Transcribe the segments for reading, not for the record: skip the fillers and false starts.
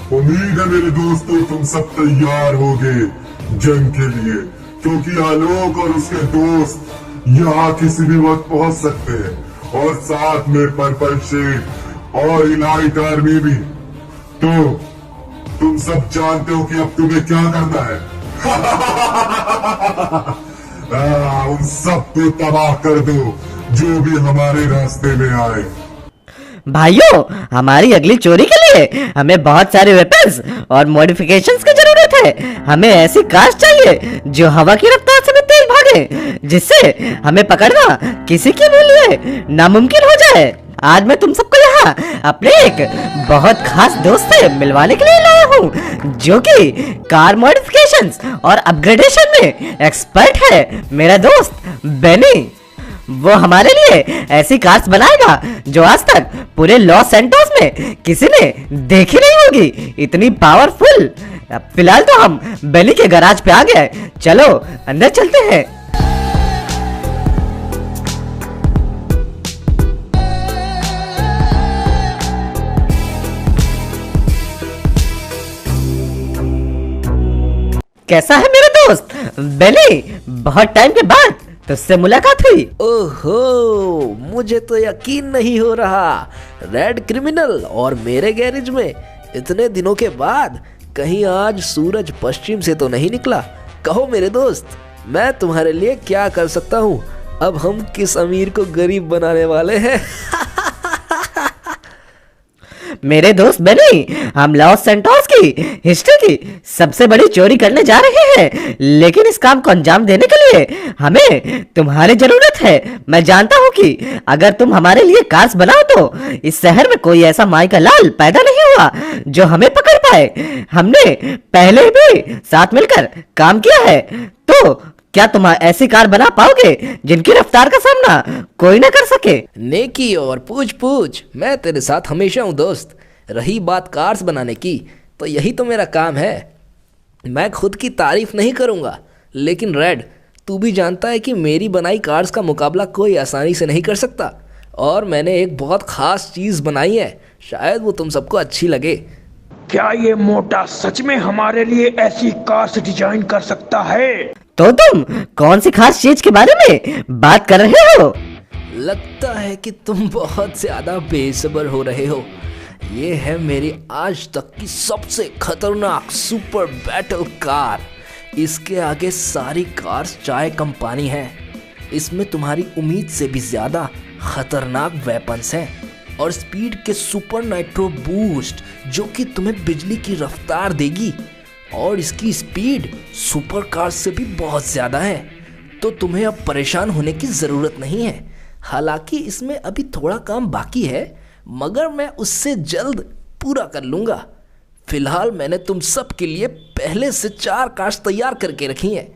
उम्मीद है मेरे दोस्तों तुम सब तैयार होगे जंग के लिए, क्योंकि आलोक और उसके दोस्त यहाँ किसी भी वक्त पहुंच सकते हैं और साथ में पर्पल शेड और इलाइट आर्मी भी। तो तुम सब जानते हो कि अब तुम्हें क्या करना है। उन सबको तबाह कर दो जो भी हमारे रास्ते में आए। भाइयों, हमारी अगली चोरी के लिए हमें बहुत सारे वेपन्स और मॉडिफिकेशंस की जरूरत है। हमें ऐसी कार्स चाहिए जो हवा की रफ्तार से भी तेज भागे, जिससे हमें पकड़ना किसी के लिए नामुमकिन हो जाए। आज मैं तुम सबको यहाँ अपने एक बहुत खास दोस्त से मिलवाने के लिए लाया हूँ, जो कि कार मॉडिफिकेशंस और अपग्रेडेशन में एक्सपर्ट है। मेरा दोस्त बेनी, वो हमारे लिए ऐसी कार्स बनाएगा जो आज तक पूरे लॉस सैंटोस में किसी ने देखी नहीं होगी, इतनी पावरफुल। फिलहाल तो हम बेनी के गैराज पे आ गए, चलो अंदर चलते हैं। कैसा है मेरा दोस्त बेनी? बहुत टाइम के बाद तुझसे मुलाकात हुई। ओहो, मुझे तो यकीन नहीं हो रहा। रेड क्रिमिनल और मेरे गैरेज में इतने दिनों के बाद कहीं आज सूरज पश्चिम से तो नहीं निकला। कहो मेरे दोस्त, मैं तुम्हारे लिए क्या कर सकता हूँ? अब हम किस अमीर को गरीब बनाने वाले हैं? मेरे दोस्त बेनी, हम लॉस सैंटोस की हिस्ट्री की सबसे बड़ी चोरी करने जा रहे हैं, लेकिन इस काम को अंजाम देने के लिए हमें तुम्हारी जरूरत है। मैं जानता हूँ कि अगर तुम हमारे लिए कार्स बनाओ तो इस शहर में कोई ऐसा माई का लाल पैदा नहीं हुआ जो हमें पकड़ पाए। हमने पहले भी साथ मिलकर काम किया है, तो क्या तुम ऐसी कार बना पाओगे जिनकी रफ्तार का सामना कोई ना कर सके? नेकी और पूछ पूछ, मैं तेरे साथ हमेशा हूँ दोस्त। रही बात कार्स बनाने की, तो यही तो मेरा काम है। मैं खुद की तारीफ नहीं करूँगा, लेकिन रेड, तू भी जानता है कि मेरी बनाई कार्स का मुकाबला कोई आसानी से नहीं कर सकता। और मैंने एक बहुत ख़ास चीज़ बनाई है, शायद वो तुम सबको अच्छी लगे। क्या ये मोटा सच में हमारे लिए ऐसी कार्स डिजाइन कर सकता है? तो तुम कौन सी खास चीज के बारे में बात कर रहे हो? लगता है कि तुम बहुत ज्यादा बेसब्र हो रहे हो। ये है मेरी आज तक की सबसे खतरनाक सुपर बैटल कार। इसके आगे सारी कार्स चाय कम पानी है। इसमें तुम्हारी उम्मीद से भी ज्यादा खतरनाक वेपन्स हैं और स्पीड के सुपर नाइट्रो बूस्ट, जो कि तुम्हें बिजली की रफ्तार देगी। और इसकी स्पीड सुपर कार से भी बहुत ज़्यादा है, तो तुम्हें अब परेशान होने की ज़रूरत नहीं है। हालांकि इसमें अभी थोड़ा काम बाकी है, मगर मैं उससे जल्द पूरा कर लूँगा। फिलहाल मैंने तुम सब के लिए पहले से 4 कार्स तैयार करके रखी हैं,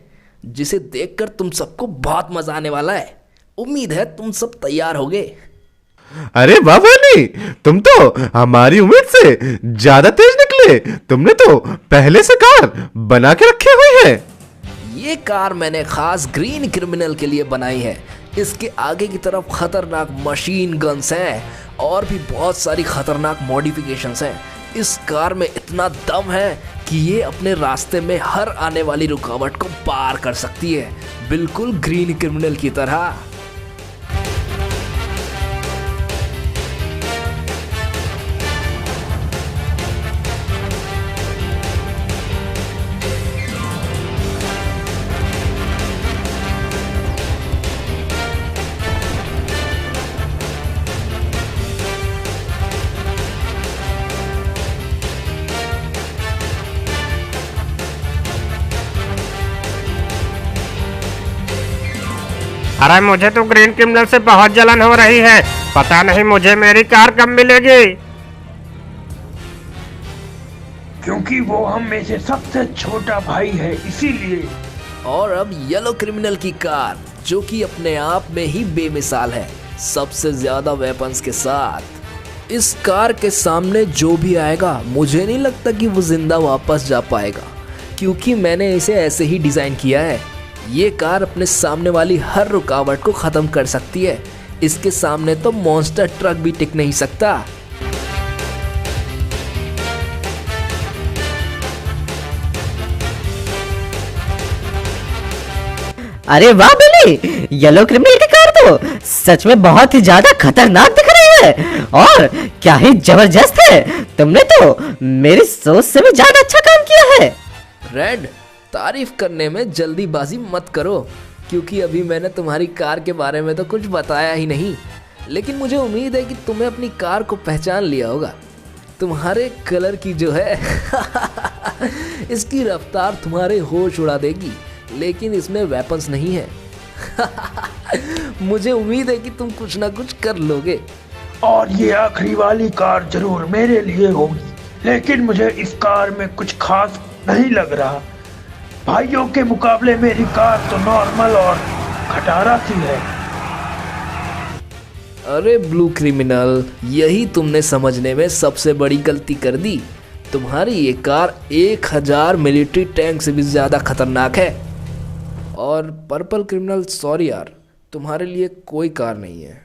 जिसे देखकर तुम सबको बहुत मज़ा आने वाला है। उम्मीद है तुम सब तैयार होगे। अरे वाह बेनी, तुम तो हमारी उम्मीद से ज्यादा तेज निकले। तुमने तो पहले से कार बना के रखी हुई है। ये कार मैंने खास ग्रीन क्रिमिनल के लिए बनाई है। इसके आगे की तरफ खतरनाक मशीन गन्स हैं और भी बहुत सारी खतरनाक मॉडिफिकेशंस हैं। इस कार में इतना दम है कि ये अपने रास्ते में हर आने वाली रुकावट को पार कर सकती है, बिल्कुल ग्रीन क्रिमिनल की तरह। अरे मुझे तो ग्रीन क्रिमिनल से बहुत जलन हो रही है। पता नहीं मुझे मेरी कार कब मिलेगी। क्योंकि वो हम में से सबसे छोटा भाई है, इसीलिए। और अब येलो क्रिमिनल की कार, जो कि अपने आप में ही बेमिसाल है, सबसे ज्यादा वेपन्स के साथ। इस कार के सामने जो भी आएगा, मुझे नहीं लगता कि वो जिंदा वापस जा पाएगा, क्योंकि मैंने इसे ऐसे ही डिजाइन किया है। ये कार अपने सामने वाली हर रुकावट को खत्म कर सकती है। इसके सामने तो मॉन्स्टर ट्रक भी टिक नहीं सकता। अरे वाह बिली, येलो क्रिमिनल की कार तो सच में बहुत ही ज्यादा खतरनाक दिख रही है और क्या ही जबरदस्त है। तुमने तो मेरी सोच से भी ज्यादा अच्छा काम किया है। रेड, तारीफ करने में जल्दीबाजी मत करो, क्योंकि अभी मैंने तुम्हारी कार के बारे में तो कुछ बताया ही नहीं। लेकिन मुझे उम्मीद है कि तुम्हें अपनी कार को पहचान लिया होगा। तुम्हारे कलर की जो है इसकी रफ्तार तुम्हारे होश उड़ा देगी, लेकिन इसमें वेपन्स नहीं है। मुझे उम्मीद है कि तुम कुछ ना कुछ कर लोगे। और ये आखिरी वाली कार जरूर मेरे लिए होगी, लेकिन मुझे इस कार में कुछ खास नहीं लग रहा। भाइयों के मुकाबले मेरी कार तो नॉर्मल और खटारा सी है। अरे ब्लू क्रिमिनल, यही तुमने समझने में सबसे बड़ी गलती कर दी। तुम्हारी ये कार 1000 मिलिट्री टैंक से भी ज्यादा खतरनाक है। और पर्पल क्रिमिनल, सॉरी यार, तुम्हारे लिए कोई कार नहीं है।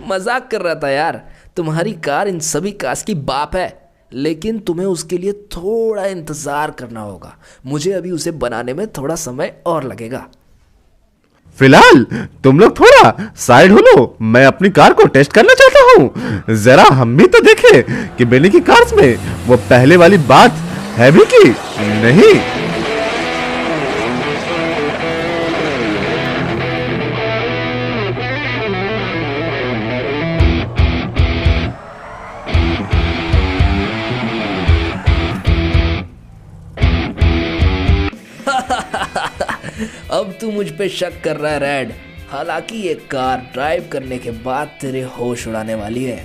मजाक कर रहा था यार। तुम्हारी कार इन सभी कार्स की बाप है, लेकिन तुम्हें उसके लिए थोड़ा इंतजार करना होगा। मुझे अभी उसे बनाने में थोड़ा समय और लगेगा। फिलहाल तुम लोग थोड़ा साइड हो लो, मैं अपनी कार को टेस्ट करना चाहता हूँ। जरा हम भी तो देखें कि बेली की कार्स में वो पहले वाली बात है भी कि नहीं। अब तू मुझ पे शक कर रहा है रेड। हालांकि ये कार ड्राइव करने के बाद तेरे होश उड़ाने वाली है।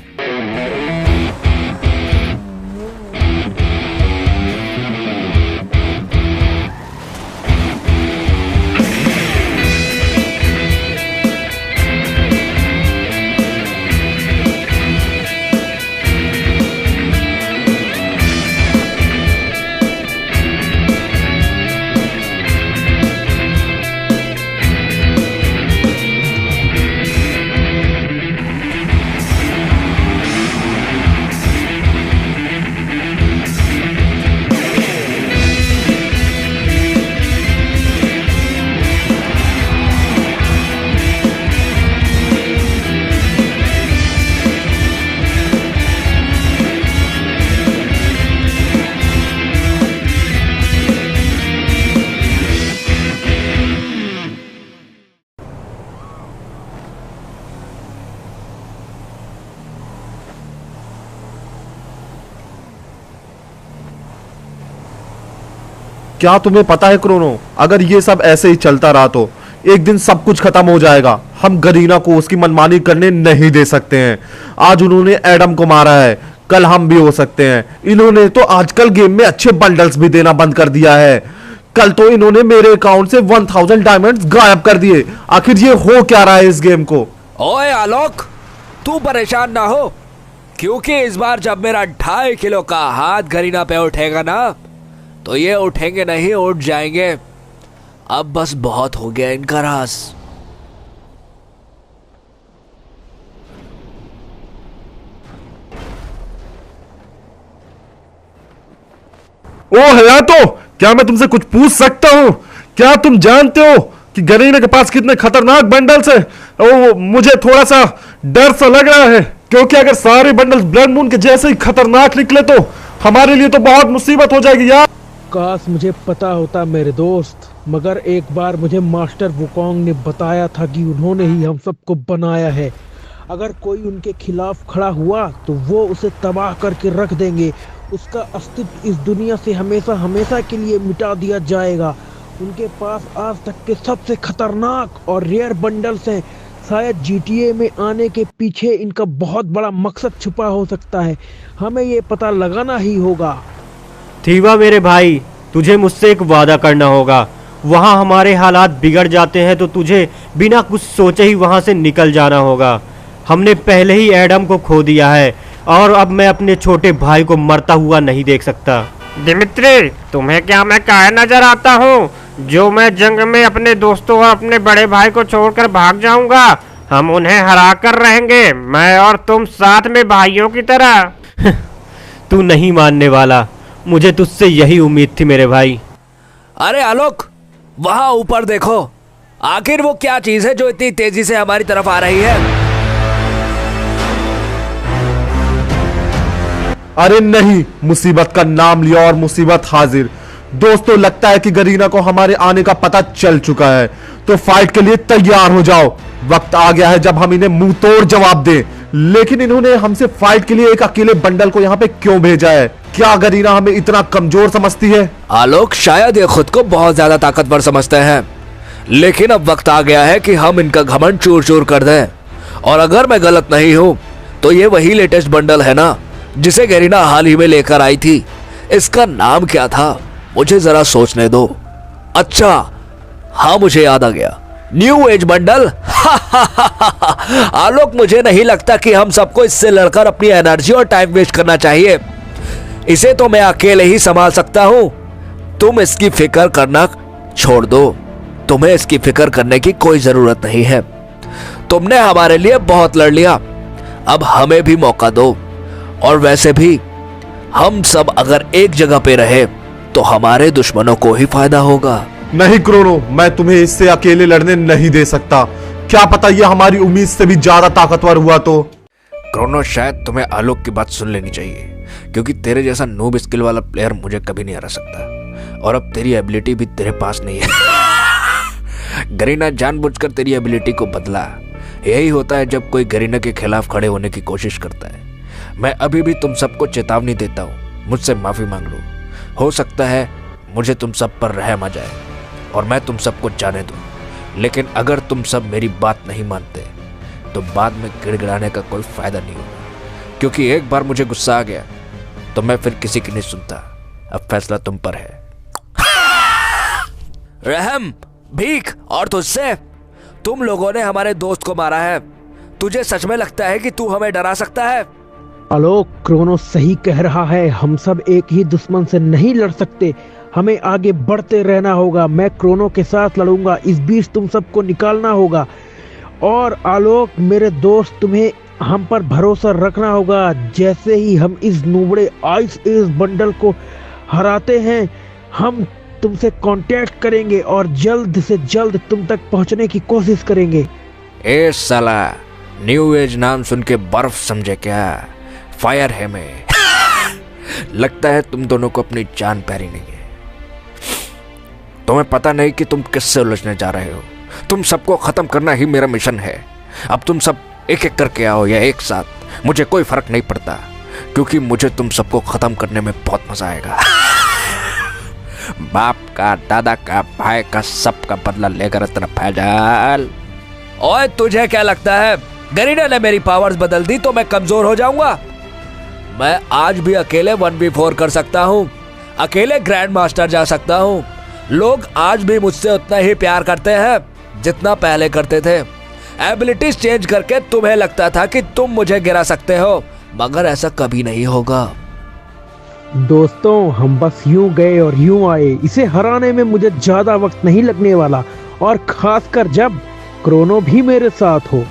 क्या तुम्हें पता है क्रोनो, अगर ये सब ऐसे ही चलता रहा तो एक दिन सब कुछ खत्म हो जाएगा। हम गरीना को उसकी मनमानी करने नहीं दे सकते हैं। आज उन्होंने एडम को मारा है, कल हम भी हो सकते हैं। इन्होंने तो आजकल गेम में अच्छे बंडल्स भी देना बंद कर दिया है। कल तो इन्होंने मेरे अकाउंट से 1000 डायमंड्स गायब कर दिए। आखिर ये हो क्या रहा है इस गेम को? ओए आलोक, तू परेशान ना हो, क्योंकि इस बार जब मेरा 2.5 किलो का हाथ गरीना पे उठेगा ना, तो ये उठेंगे नहीं, उठ जाएंगे। अब बस बहुत हो गया इनका राज। ओ हयातो, क्या मैं तुमसे कुछ पूछ सकता हूँ? क्या तुम जानते हो कि गरीना के पास कितने खतरनाक बंडल्स हैं? ओ, मुझे थोड़ा सा डर सा लग रहा है, क्योंकि अगर सारे बंडल्स ब्लड मून के जैसे ही खतरनाक निकले तो हमारे लिए तो बहुत मुसीबत हो जाएगी यार। काश मुझे पता होता मेरे दोस्त, मगर एक बार मुझे मास्टर वुकोंग ने बताया था कि उन्होंने ही हम सबको बनाया है। अगर कोई उनके खिलाफ खड़ा हुआ तो वो उसे तबाह करके रख देंगे। उसका अस्तित्व इस दुनिया से हमेशा हमेशा के लिए मिटा दिया जाएगा। उनके पास आज तक के सबसे खतरनाक और रेयर बंडल्स हैं। शायद GTA में आने के पीछे इनका बहुत बड़ा मकसद छुपा हो सकता है। हमें ये पता लगाना ही होगा। थीवा मेरे भाई, तुझे मुझसे एक वादा करना होगा। वहाँ हमारे हालात बिगड़ जाते हैं तो तुझे बिना कुछ सोचे ही वहाँ से निकल जाना होगा। हमने पहले ही एडम को खो दिया है और अब मैं अपने छोटे भाई को मरता हुआ नहीं देख सकता। दिमित्री, तुम्हें क्या मैं कायर नजर आता हूँ जो मैं जंग में अपने दोस्तों और अपने बड़े भाई को छोड़कर भाग जाऊंगा? हम उन्हें हरा कर रहेंगे, मैं और तुम साथ में भाइयों की तरह। तू नहीं मानने वाला, मुझे तुझसे यही उम्मीद थी मेरे भाई। अरे आलोक, वहां ऊपर देखो, आखिर वो क्या चीज है जो इतनी तेजी से हमारी तरफ आ रही है? अरे नहीं, मुसीबत का नाम लिया और मुसीबत हाजिर। दोस्तों, लगता है कि गरीना को हमारे आने का पता चल चुका है, तो फाइट के लिए तैयार हो जाओ। वक्त आ गया है जब हम इन्हें मुंह तोड़ जवाब दें। लेकिन इन्होंने हमसे फाइट के लिए एक अकेले बंडल को यहाँ पे क्यों भेजा है? क्या गरीना हमें इतना कमजोर समझती है? आलोक, शायद ये खुद को बहुत ज्यादा ताकतवर समझते हैं, लेकिन अब वक्त आ गया है कि हम इनका घमंड चूर चूर कर दें। और अगर मैं गलत नहीं हूं तो ये वही लेटेस्ट बंडल है ना, जिसे गरीना हाल ही में लेकर आई थी। इसका नाम क्या था? मुझे जरा सोचने दो। अच्छा हाँ, मुझे याद आ गया, न्यू एज बंडल। आलोक, मुझे नहीं लगता कि हम सबको इससे लड़कर अपनी एनर्जी और टाइम वेस्ट करना चाहिए। इसे तो मैं अकेले ही संभाल सकता हूं। तुम इसकी फिक्र करना छोड़ दो। तुम्हें इसकी फिक्र करने की कोई जरूरत नहीं है। तुमने हमारे लिए बहुत लड़ लिया, अब हमें भी मौका दो। और वैसे भी हम सब अगर एक जगह पे रहे तो हमारे दुश्मनों को ही फायदा होगा। नहीं क्रोनो, मैं तुम्हें इससे अकेले लड़ने नहीं दे सकता। क्या पता ये हमारी उम्मीद से भी ज्यादा ताकतवर हुआ तो। क्रोनो, शायद तुम्हें आलोक की बात सुन लेनी चाहिए, क्योंकि तेरे जैसा नूब स्किल वाला प्लेयर मुझे कभी नहीं हरा सकता। और अब तेरी एबिलिटी भी तेरे पास नहीं है। गरीना जानबूझकर तेरी एबिलिटी को बदला। यही होता है जब कोई गरीना के खिलाफ खड़े होने की कोशिश करता है। मैं अभी भी तुम सबको चेतावनी देता हूँ, मुझसे माफी मांग लो। हो सकता है मुझे तुम सब पर रहम आ जाए और मैं तुम सबको जाने दूं, लेकिन अगर तुम सब मेरी बात नहीं मानते तो बाद में गिड़गिड़ाने का कोई फायदा नहीं होगा, क्योंकि एक बार मुझे गुस्सा आ गया तो मैं फिर किसी की नहीं सुनता। अब फैसला तुम पर है। रहम, भीख और तुझसे, तुम लोगों ने हमारे दोस्त को मारा है। तुझे सच में लगता है कि तू हमें डरा सकता है? आलोक, क्रोनो सही कह रहा है। हम सब एक ही दुश्मन से नहीं लड़ सकते, हमें आगे बढ़ते रहना होगा। मैं क्रोनो के साथ लड़ूंगा, इस बीच तुम सबको निकालना होगा। और आलोक मेरे दोस्त, तुम्हें हम पर भरोसा रखना होगा। जैसे ही हम इस नुबड़े आइस एज बंडल को हराते हैं, हम तुमसे कांटेक्ट करेंगे और जल्द से जल्द तुम तक पहुंचने की कोशिश करेंगे। ए साला, न्यू एज नाम सुन के बर्फ समझे क्या? फायर है मैं। लगता है तुम दोनों को अपनी जान प्यारी नहीं है। तुम्हें पता नहीं कि तुम किससे उलझने जा रहे हो। तुम सबको खत्म करना ही मेरा मिशन है। अब तुम सब एक एक करके आओ या एक साथ, मुझे कोई फर्क नहीं पड़ता, क्योंकि मुझे तुम सबको खत्म करने में बहुत मजा आएगा। बाप का, दादा का, भाई का, सबका बदला लेकर इतना फैजल। ओए, तुझे क्या लगता है गरीना ने मेरी पावर्स बदल दी तो मैं कमजोर हो जाऊंगा? मैं आज भी अकेले 1v4 कर सकता हूँ, अकेले ग्रैंड मास्टर जा सकता हूँ। लोग आज भी मुझसे उतना ही प्यार करते हैं जितना पहले करते थे। एबिलिटीज चेंज करके तुम्हें लगता था कि तुम मुझे गिरा सकते हो, मगर ऐसा कभी नहीं होगा। दोस्तों, हम बस यूं गए और यूं आए। इसे हराने में मुझे ज्यादा वक्त नहीं लगने वाला, और खासकर जब क्रोनो भी मेरे साथ हो।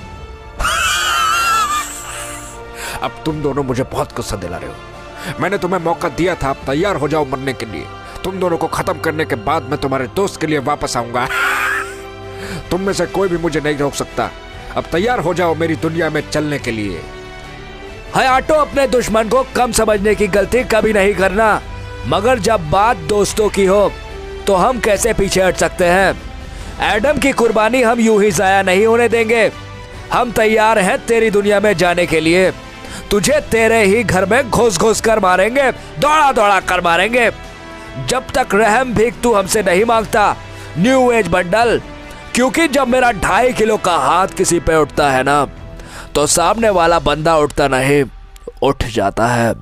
अब तुम दोनों मुझे बहुत गुस्सा दिला रहे हो। मैंने तुम्हें मौका दिया था, अब तैयार हो जाओ मरने के लिए। तुम दोनों को खत्म करने के बाद मैं तुम्हारे दोस्त के लिए वापस आऊंगा। तुम में से कोई भी मुझे नहीं रोक सकता। अब तैयार हो जाओ मेरी दुनिया में चलने के लिए। हयाटो, अपने दुश्मन को कम समझने की गलती कभी नहीं करना, मगर जब बात दोस्तों की हो तो हम कैसे पीछे हट सकते हैं? एडम की कुर्बानी हम यूं ही जाया नहीं होने देंगे। हम तैयार हैं तेरी दुनिया में जाने के लिए। तुझे तेरे ही घर में घुस घुस कर मारेंगे, दौड़ा दौड़ा कर मारेंगे, जब तक रहम भीख तू हमसे नहीं मांगता, न्यू एज बंडल। क्योंकि जब मेरा 2.5 किलो का हाथ किसी पे उठता है ना, तो सामने वाला बंदा उठता नहीं, उठ जाता है।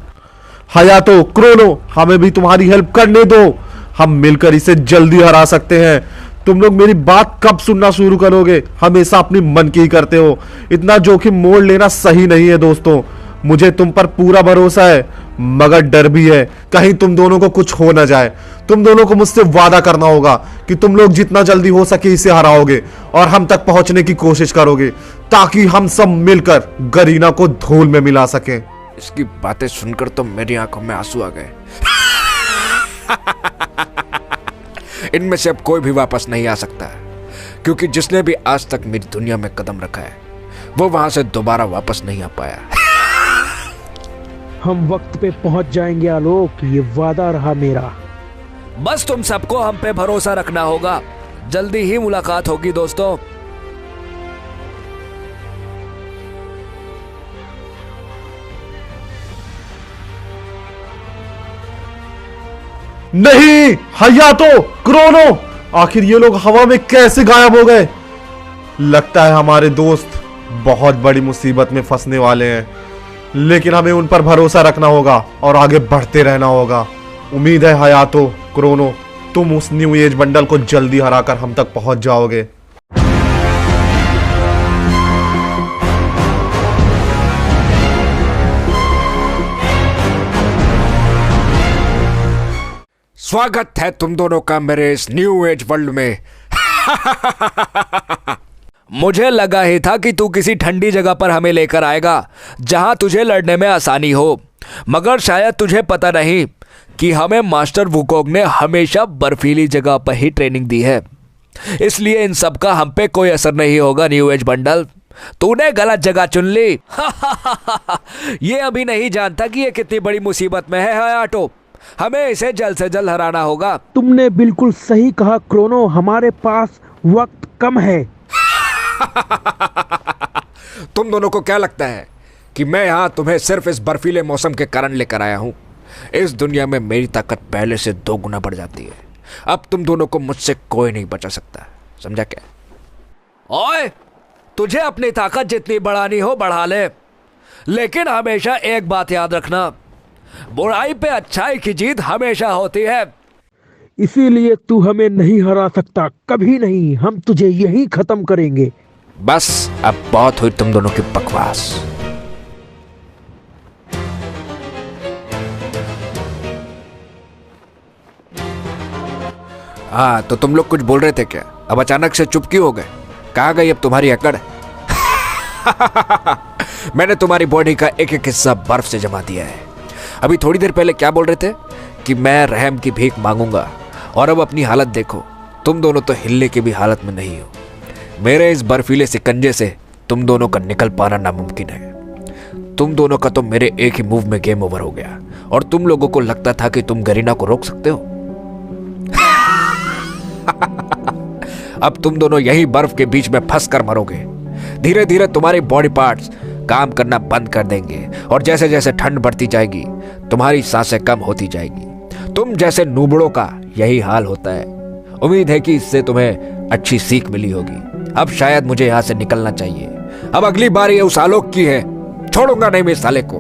हयातो, क्रोनो, हमें भी तुम्हारी हेल्प करने दो। हम मिलकर इसे जल्दी हरा सकते हैं। तुम लोग मेरी बात कब सुनना शुरू करोगे? हमेशा अपनी मन की ही करते हो। इतना जोखिम मोड़ लेना सही नहीं है दोस्तों। मुझे तुम पर पूरा भरोसा है, मगर डर भी है कहीं तुम दोनों को कुछ हो ना जाए। तुम दोनों को मुझसे वादा करना होगा कि तुम लोग जितना जल्दी हो सके इसे हराओगे और हम तक पहुंचने की कोशिश करोगे, ताकि हम सब मिलकर गरीना को धूल में मिला सकें। इसकी बातें सुनकर तो मेरी आंखों में आंसू आ गए। इनमें से अब कोई भी वापस नहीं आ सकता है, क्योंकि जिसने भी आज तक मेरी दुनिया में कदम रखा है वो वहां से दोबारा वापस नहीं आ पाया। हम वक्त पे पहुंच जाएंगे आलोक, ये वादा रहा मेरा। बस तुम सबको हम पे भरोसा रखना होगा। जल्दी ही मुलाकात होगी दोस्तों। नहीं, हयातो, क्रोनो, आखिर ये लोग हवा में कैसे गायब हो गए? लगता है हमारे दोस्त बहुत बड़ी मुसीबत में फंसने वाले हैं, लेकिन हमें उन पर भरोसा रखना होगा और आगे बढ़ते रहना होगा। उम्मीद है हयातो, क्रोनो, तुम उस न्यू एज बंडल को जल्दी हराकर हम तक पहुंच जाओगे। स्वागत है तुम दोनों का मेरे इस न्यू एज वर्ल्ड में। मुझे लगा ही था कि तू किसी ठंडी जगह पर हमें लेकर आएगा जहां तुझे लड़ने में आसानी हो, मगर शायद तुझे पता नहीं कि हमें मास्टर वुकोंग ने हमेशा बर्फीली जगह पर ही ट्रेनिंग दी है, इसलिए इन सब का हम पे कोई असर नहीं होगा। न्यू एज बंडल, तूने गलत जगह चुन ली। ये अभी नहीं जानता कि ये कितनी बड़ी मुसीबत में है हयातो। हमें इसे जल्द से जल्द हराना होगा। तुमने बिल्कुल सही कहा क्रोनो, हमारे पास वक्त कम है। तुम दोनों को क्या लगता है कि मैं यहां तुम्हें सिर्फ इस बर्फीले मौसम के कारण लेकर आया हूं? इस दुनिया में मेरी ताकत पहले से 2 गुना बढ़ जाती है। अब तुम दोनों को मुझसे कोई नहीं बचा सकता, समझा क्या? ओए, तुझे अपनी ताकत जितनी बढ़ानी हो बढ़ा ले, लेकिन हमेशा एक बात याद रखना, बुराई पे अच्छाई की जीत हमेशा होती है। इसीलिए तू हमें नहीं हरा सकता, कभी नहीं। हम तुझे यहीं खत्म करेंगे। बस अब बहुत हुई तुम दोनों की बकवास। हाँ, तो तुम लोग कुछ बोल रहे थे क्या? अब अचानक से चुप क्यों हो गए? कहाँ गई अब तुम्हारी अकड़? मैंने तुम्हारी बॉडी का एक एक हिस्सा बर्फ से जमा दिया है। अभी थोड़ी देर पहले क्या बोल रहे थे कि मैं रहम की भीख मांगूंगा, और अब अपनी हालत देखो। तुम दोनों तो हिलने की भी हालत में नहीं हो। मेरे इस बर्फीले सिकंजे से तुम दोनों का निकल पाना नामुमकिन है। तुम दोनों का तो मेरे एक ही मूव में गेम ओवर हो गया, और तुम लोगों को लगता था कि तुम गरीना को रोक सकते हो। अब तुम दोनों यही बर्फ के बीच में फंस कर मरोगे। धीरे धीरे तुम्हारे बॉडी पार्ट्स काम करना बंद कर देंगे, और जैसे जैसे ठंड बढ़ती जाएगी तुम्हारी सांसें कम होती जाएगी। तुम जैसे नूबड़ों का यही हाल होता है। उम्मीद है कि इससे तुम्हें अच्छी सीख मिली होगी। अब शायद मुझे यहां से निकलना चाहिए। अब अगली बार ये उस आलोक की है, छोड़ूंगा नहीं मैं इस साले को।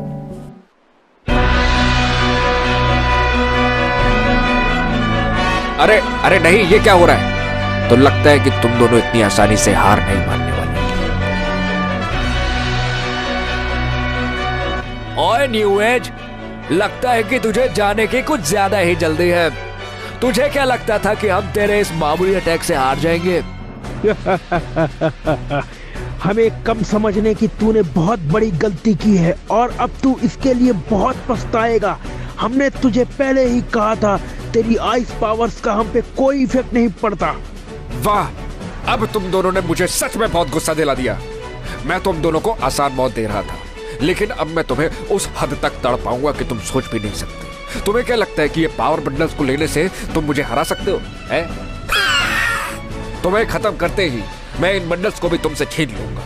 अरे अरे नहीं, ये क्या हो रहा है? तो लगता है कि तुम दोनों इतनी आसानी से हार नहीं मानने वाले। ओए न्यू एज, लगता है कि तुझे जाने की कुछ ज्यादा ही जल्दी है। तुझे क्या लगता था कि हम तेरे इस मामूली अटैक से हार जाएंगे? हमें कम समझने की तूने बहुत बड़ी गलती की है, और अब तू इसके लिए बहुत पछताएगा। हमने तुझे पहले ही कहा था, तेरी आइस पावर्स का हम पे कोई इफेक्ट नहीं पड़ता। वाह, अब तुम दोनों ने मुझे सच में बहुत गुस्सा दिला दिया। मैं तुम दोनों को आसान मौत दे रहा था, लेकिन अब मैं तुम्हें उस हद तक तड़पाऊंगा कि तुम सोच भी नहीं सकते। तुम्हें क्या लगता है कि ये पावर बंडल्स को लेने से तुम मुझे हरा सकते हो? है? तुम्हें खत्म करते ही मैं इन बंडल्स को भी तुमसे छीन लूंगा।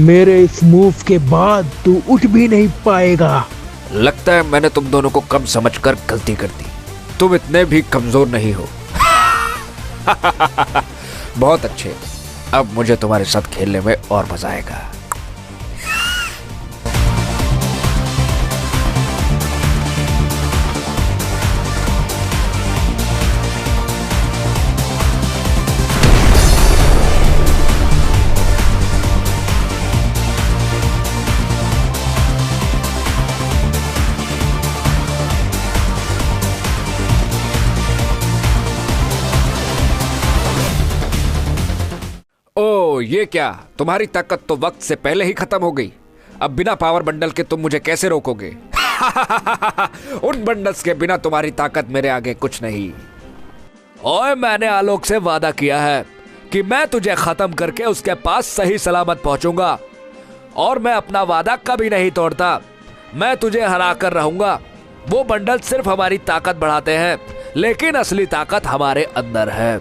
मेरे इस मूव के बाद तू उठ भी नहीं पाएगा। लगता है मैंने तुम दोनों को कम समझकर गलती कर दी। तुम इतने भी कमजोर नहीं हो। बहुत अच्छे, अब मुझे तुम्हारे साथ खेलने में और मजा आएगा। ओ ये क्या, तुम्हारी ताकत तो वक्त से पहले ही खत्म हो गई। अब बिना पावर बंडल के तुम मुझे कैसे रोकोगे? उन बंडल्स के बिना तुम्हारी ताकत मेरे आगे कुछ नहीं। ओए, मैंने आलोक से वादा किया है कि मैं तुझे खत्म करके उसके पास सही सलामत पहुंचूंगा, और मैं अपना वादा कभी नहीं तोड़ता। मैं तुझे हरा कर रहूंगा। वो बंडल सिर्फ हमारी ताकत बढ़ाते हैं, लेकिन असली ताकत हमारे अंदर है।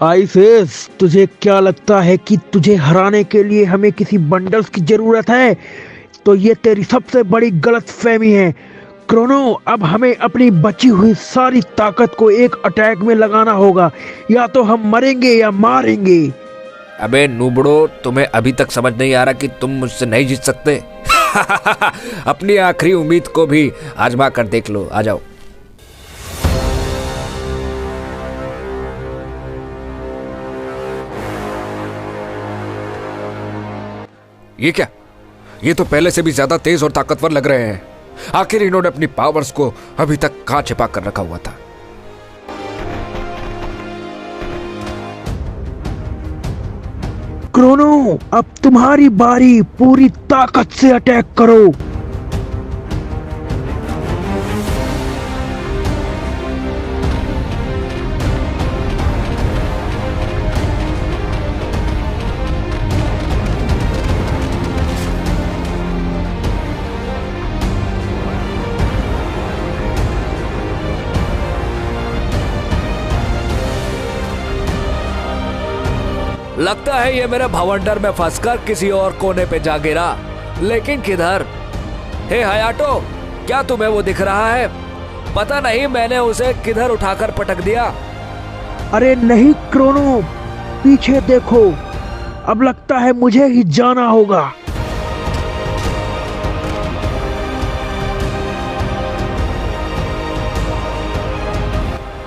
आइसेस, तुझे क्या लगता है कि तुझे हराने के लिए हमें किसी बंडल्स की जरूरत है? तो ये तेरी सबसे बड़ी गलतफहमी है। क्रोनो, अब हमें अपनी बची हुई सारी ताकत को एक अटैक में लगाना होगा, या तो हम मरेंगे या मारेंगे। अबे नूबड़ो, तुम्हें अभी तक समझ नहीं आ रहा कि तुम मुझसे नहीं जीत सकते? अपनी आखिरी उम्मीद को भी आजमा कर देख लो। आ जाओ। ये क्या? ये तो पहले से भी ज्यादा तेज और ताकतवर लग रहे हैं। आखिर इन्होंने अपनी पावर्स को अभी तक कहां छिपा कर रखा हुआ था? क्रोनो, अब तुम्हारी बारी, पूरी ताकत से अटैक करो। लगता है ये मेरे भवंडर में फंसकर किसी और कोने पे जा गिरा, लेकिन किधर? हे हयाटो, क्या तुम्हें वो दिख रहा है? पता नहीं मैंने उसे किधर उठाकर पटक दिया। अरे नहीं क्रोनो, पीछे देखो। अब लगता है मुझे ही जाना होगा।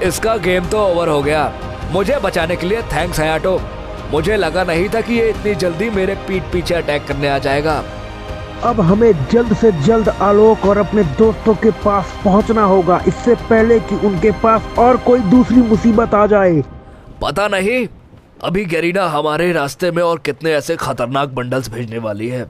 इसका गेम तो ओवर हो गया। मुझे बचाने के लिए थैंक्स हयाटो। मुझे लगा नहीं था कि ये इतनी जल्दी मेरे पीठ पीछे अटैक करने आ जाएगा। अब हमें जल्द से जल्द आलोक और अपने दोस्तों के पास पहुंचना होगा, इससे पहले कि उनके पास और कोई दूसरी मुसीबत आ जाए। पता नहीं अभी गरीना हमारे रास्ते में और कितने ऐसे खतरनाक बंडल्स भेजने वाली है।